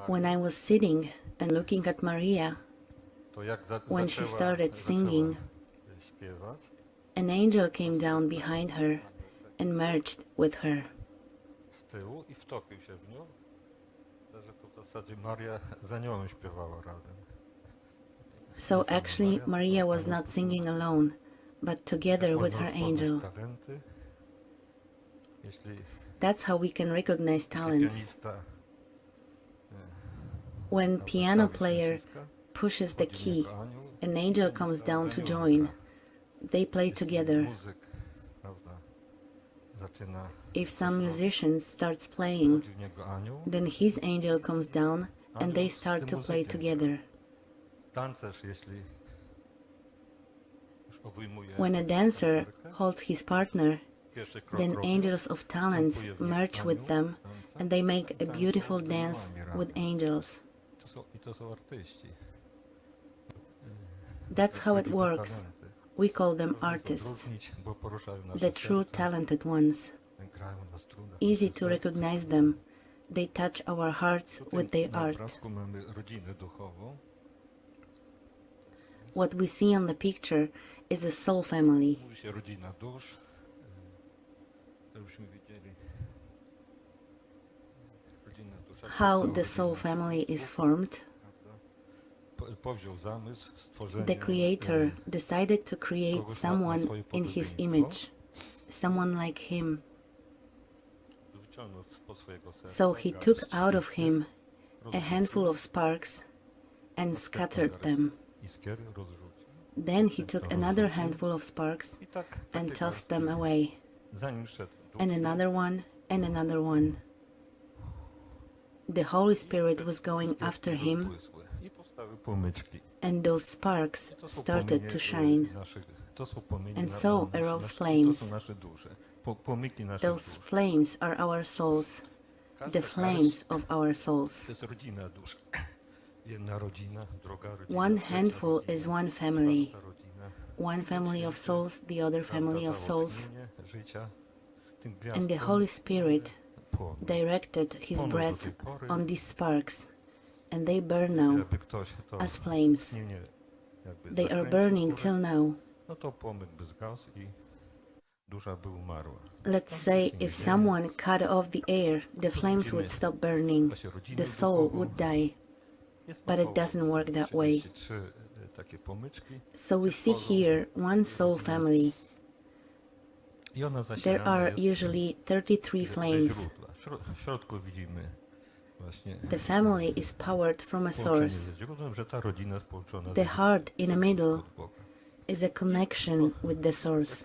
When I was sitting and looking at Maria, when she started singing, an angel came down behind her and merged with her. So actually, Maria was not singing alone, but together with her angel. That's how we can recognize talents. When piano player pushes the key, an angel comes down to join. They play together. If some musician starts playing, then his angel comes down and they start to play together. When a dancer holds his partner, then angels of talents merge with them and they make a beautiful dance with angels. That's how it works. We call them artists, the true talented ones. Easy to recognize them. They touch our hearts with their art. What we see on the picture is a soul family. How the soul family is formed? The Creator decided to create someone in His image, someone like Him. So He took out of him a handful of sparks and scattered them. Then He took another handful of sparks and tossed them away, and another one, and another one. The Holy Spirit was going after him, and those sparks started to shine, and so arose flames. Those flames are our souls, the flames of our souls. One handful is one family of souls, the other family of souls, and the Holy Spirit directed His breath on these sparks, and they burn now as flames. They are burning till now. Let's say if someone cut off the air, the flames would stop burning, the soul would die. But it doesn't work that way. So we see here one soul family. There are usually 33 flames. The family is powered from a source. The heart in the middle is a connection with the source.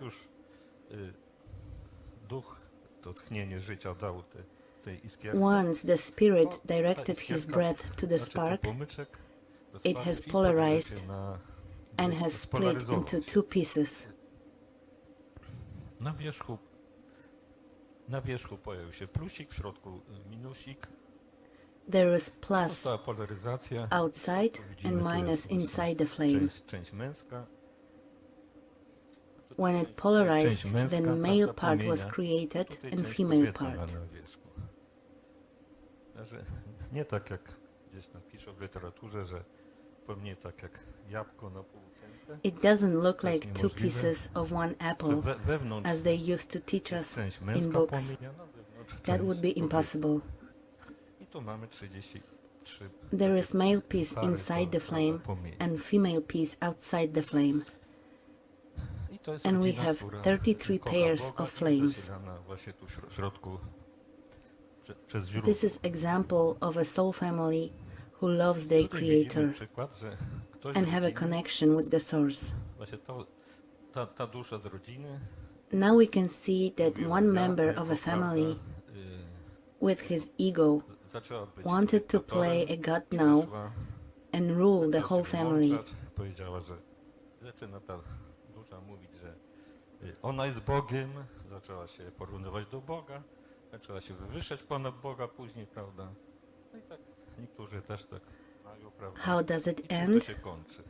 Once the Spirit directed His breath to the spark, it has polarized and has split into two pieces. There is plus outside and minus inside the flame. When it polarized, then male part was created and female part. It doesn't look like two pieces of one apple, as they used to teach us in books. That would be impossible. There is male piece inside the flame and female piece outside the flame. And we have 33 pairs of flames. This is example of a soul family who loves their Creator and have a connection with the source. Now we can see that one member of a family with his ego wanted to play a god now and rule the whole family. Ona jest Bogiem, zaczęła się porównywać do Boga, zaczęła się wywyższać ponad Boga później, prawda? No i tak niektórzy też tak mają, prawda? How does it I czym end? to się kończy?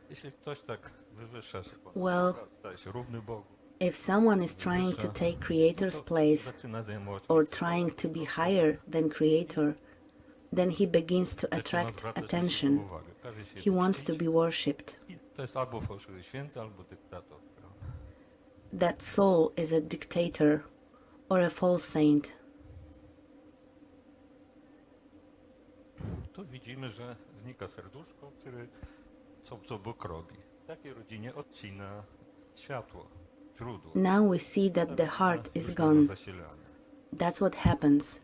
Jeśli ktoś tak wywyższa się ponad Well, Boga, staje się równy Bogu. If someone is trying to take Creator's place zaczyna zajmować or miejsce trying Boga to be po prostu. higher than Creator, then he begins to Zaczyna attract zwracać attention. wysoką uwagę. Każe się He wants to czcić. be worshipped. I to jest albo fałszywy święty, albo dyktator. Prawda? That soul is a dictator or a false saint. Tu widzimy, że znika serduszko, co Bóg robi. W takiej rodzinie odcina światło, źródło. Now we see that the heart is gone. That's what happens.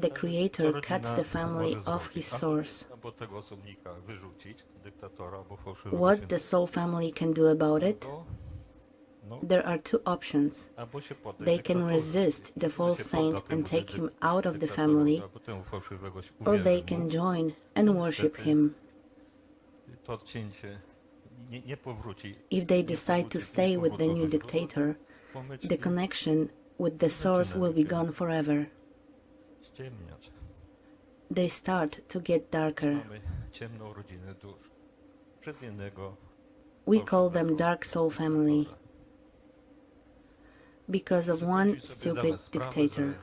The Creator cuts the family off his source. Albo tego osobnika wyrzucić, dyktatora, albo fałszywego What świętego. the soul family can do about it? Albo, no, There are two options. albo się poddać They can dyktatorowi. resist the false Się podda saint temu and take him out of the dyktatorowi, family, albo temu fałszywego się or they uwierzy can mu. join and worship him. To odcięcie nie powróci. If they decide to stay with the new dictator, the connection with the source will be gone forever. Ściemniać. They start to get darker. Mamy ciemną rodzinę dusz. Przez jednego We call them dark soul family because of one stupid dictator.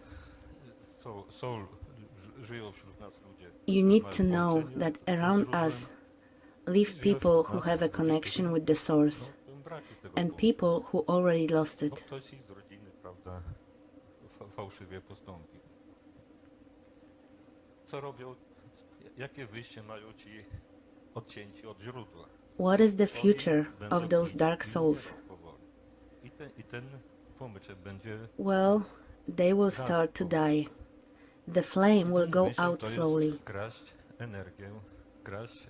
Żyją wśród nas ludzie. You need to know that around us live people who have a connection with the source and people who already lost it. Ktoś ich z rodziny, prawda, fałszywie postąpi. Co robią? Jakie wyjście mają ci odcięci od źródła? What is the future of those dark souls? I ten płomyczek będzie... Well, they will start to die. The flame will go out To jest slowly. kraść energię, kraść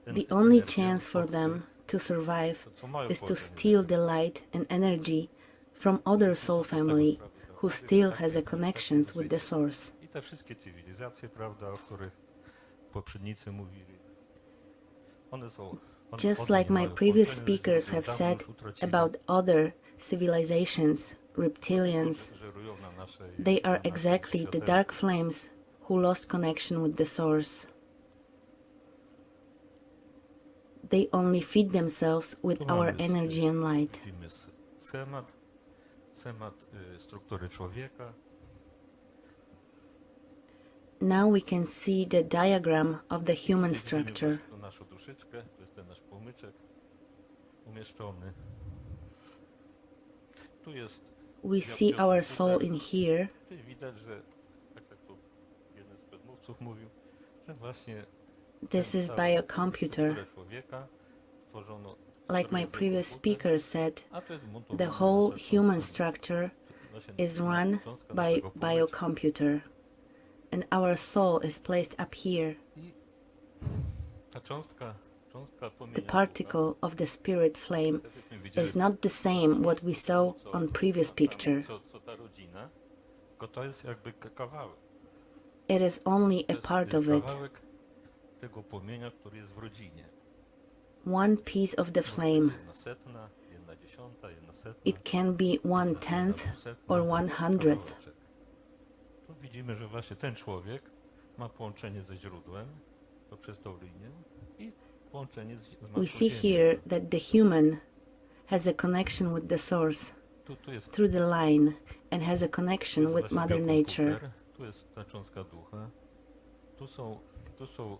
The only chance for them to survive is to steal the light and energy from other soul family who still has a connections with the source. I te wszystkie cywilizacje, prawda, o których poprzednicy mówili, one są... Just like my previous speakers have said about other civilizations, reptilians, they are exactly the dark flames who lost connection with the source. They only feed themselves with our energy and light. Widzimy schemat struktury człowieka. Now we can see the diagram of the human structure. Tu naszą duszyczkę, to jest ten nasz płomyczek umieszczony. Tu jest... We see our soul in here. Tutaj widać, że tak jak tu jeden z przedmówców mówił, że właśnie This is by a computer. człowieka stworzono, Like my previous speaker said, the whole human structure is run by biocomputer, and our soul is placed up here. ta cząstka The particle of the spirit flame is not the same what we saw on previous picture. co ta rodzina, tylko to jest jakby kawałek. It is only a part of it, Kawałek tego płomienia, który jest w rodzinie. one piece of the flame. Jedna setna, jedna dziesiąta, jedna setna. It can be 1/10 or 100th. Tu widzimy, że właśnie ten człowiek ma połączenie ze źródłem poprzez tą linię i połączenie z We see here that the human has a connection with the source Tu jest through the line and has a connection with właśnie Mother biokomputer, Nature. tu jest ta cząstka ducha, tu są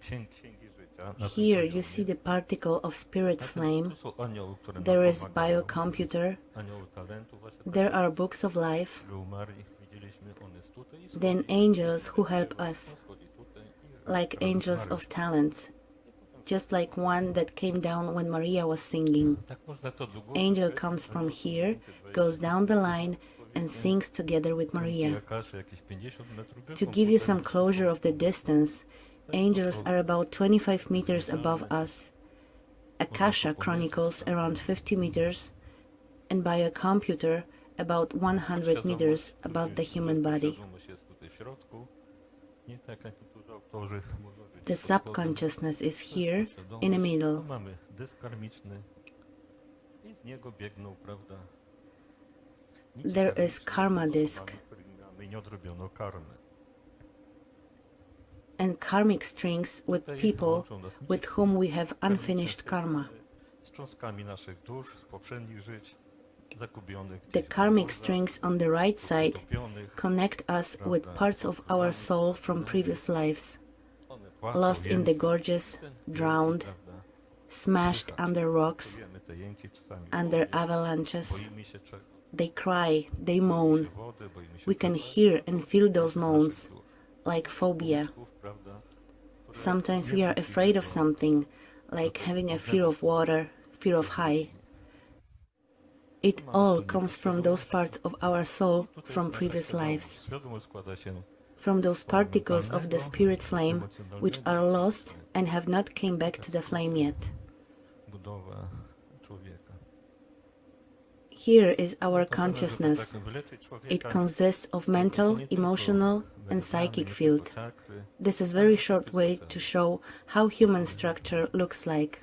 księgi życia. na tym Here you poziomie. see the particle of spirit flame. Tu są anioły, które nam There is pomagają. biocomputer. Anioły talentu, właśnie There are books of life. który umarli, widzieliśmy, on jest tutaj i Then schodzi. angels who help us, Schodzi tutaj i like razem z angels Maryją. of talents, just like one that came down when Maria was singing. Tak można to długo Angel mówić, comes from anioł here, schodzi, goes down the line, and sings together with Maria. Jakaś, jakieś 50 metrów To give you some closure of the distance, angels are about 25 meters above us. Akasha chronicles around 50 meters, and by a computer about 100 meters above the human body. Świadomość jest tutaj w środku. Nie tak jak niektórzy autorzy mówią, że The gdzieś pod spodem. subconsciousness is here Świadomość. in the middle. Tu mamy dysk karmiczny i z niego biegną, prawda? nici There is karmiczne karma z disk. osobami, którymi mamy nieodrobioną karmę. And karmic strings with Tutaj people łączą nas nici with whom we have unfinished karma. z cząstkami naszych dusz, z poprzednich żyć, zagubionych The gdzieś w karmic podróżach, strings on the right side utopionych. connect us with parts of our soul from previous lives, One płaczą, lost in the jęczą. gorges, Ten jęki, drowned, prawda, smashed słychać. under rocks, Czujemy te jęki czasami w under wodzie. avalanches. Boimy się czego? They cry, they Boimy moan. się wody, boimy się We can tego, hear and feel those naszych moans, dusz, like phobia. umysłów, prawda, które Sometimes nie we are wrócili afraid of do- something, do like tego having a głównego fear of słowa. water, fear of high. It all comes from those parts of our soul from previous lives, Świadomość składa się from those particles of the spirit flame which are lost and have not came back to the flame yet. budowę człowieka. Here is our To zamiast, żeby consciousness. tak wyleczyć człowieka, It consists of mental, to nie tylko emotional, and wędramy, psychic nie tylko field. czakry, This is very short way to show how human structure looks like.